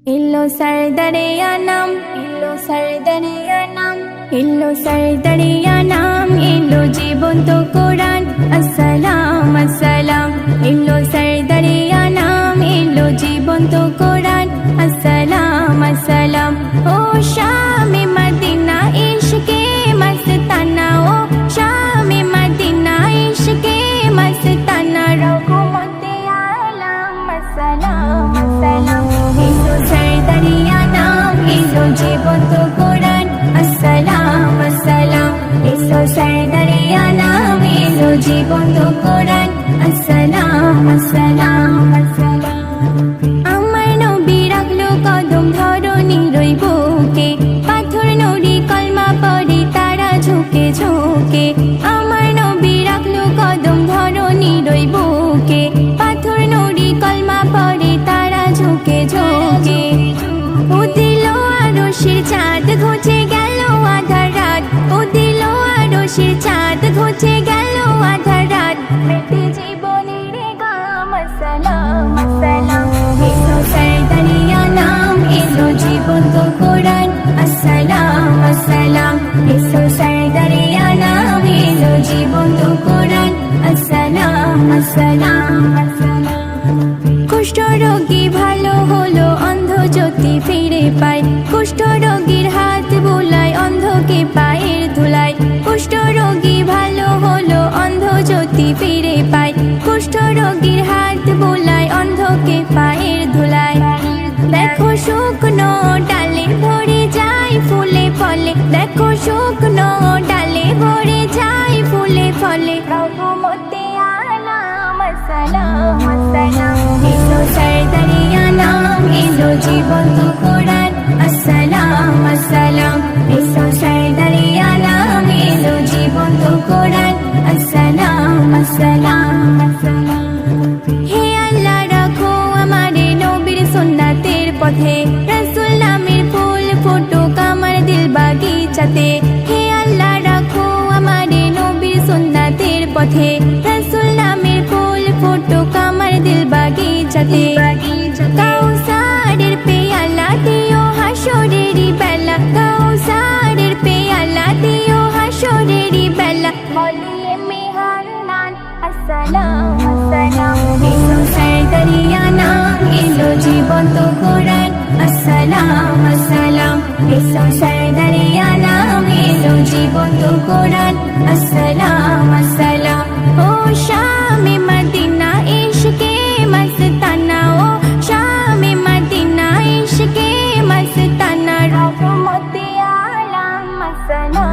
इल्लो सरदरिया नाम, इल्लो सरदरिया नाम, इल्लो सरदरिया नाम, इल्लो जीवंत कुरान। अस्सलाम अस्सलाम, इल्लो सरदरिया नाम, इल्लो जीवंत कुरान। अस्सलाम अस्सलाम। ओ शामे मदीना इश्के मस्ताना, ओ शामे मदीना इश्के मस्ताना। रघुमते आलम अस्सलाम अस्सलाम। इल्लो सरदरिया नाम, इल्लो जीवंत कुरान। अस्सलाम अस्सलाम। इल्लो सरदरिया नाम, इल्लो जीवंत कुरान। अस्सलाम अस्सलाम अस्सलाम। আমার নবী রাখলো কদম ধরণীর ওই বুকে, পাথর নুরি কলমা পড়ে তারা ঝুঁকে ঝুঁকে। আমার নবী রাখলো কদম ধরণীর ওই বুকে, পাথর নুরি কলমা পড়ে তারা ঝুঁকে ঝুঁকে। ও দিল আরশের চাঁদ ঘুচে গেল আধার রাত, ও দিল আরশের চাঁদ ঘুচে গেল আধার রাত। মেটে জীবনের গাম। আসসালাম আসসালাম। ইল্লো सरदरिया नाम, इल्लो जीवंत कुरान। अस्सलाम अस्सलाम। इल्लो सरदरिया नाम, इल्लो जीवंत कुरान। अस्सलाम अस्सलाम अस्सलाम। কুষ্ঠ রোগী ভালো হলো, অন্ধ জ্যোতি ফিরে পায়। কুষ্ঠ রোগীর হাত বুলায়, অন্ধকে পায়ের ধুলায়। কুষ্ঠ রোগী ভালো হলো, অন্ধ জ্যোতি ফিরে পায়। কুষ্ঠ রোগীর হাত বুলায়, অন্ধকে পায়ের ধুলায়। দেখো শুকনো ডালে ভরে যায় ফুলে ফলে, দেখো শুকনো ডালে ভরে যায় ফুলে ফলে। রহমতে আলম। আসসালাম আসসালাম। ইল্লো सरदरिया नाम, इल्लो जीवंत कुरान। अस्सलाम अस्सलाम। इल्लो सरदरिया नाम, इल्लो जीवंत कुरान। अस्सलाम अस्सलाम अस्सलाम। হে আল্লাহ রাখো আমারে নবীর সুন্নাতের পথে, রাসূল নামের ফুল ফুটুক আমার দিল বাগিচাতে। হে আল্লাহ রাখো আমারে নবীর সুন্নাতের পথে, রাসূল নামের ফুল ফুটুক আমার দিল বাগিচাতে। কাউসারের পেয়ালা দিও হাসরেরই বেলা, কাউসারের পেয়ালা দিও হাসরেরই বেলা। বলিয়ে মেহার নান। আসসালাম আসসালাম। ইল্লো सरदरिया नाम, इल्लो जीवंत कुरान। अस्सलाम अस्सलाम। इल्लो सरदरिया नाम, इल्लो जीवंत कुरान। अस्सलाम अस्सलाम। ओ शामे मदीना इश्के मस्ताना, ओ शामे मदीना इश्के मस्ताना। रहमते आलम। अस्सलाम।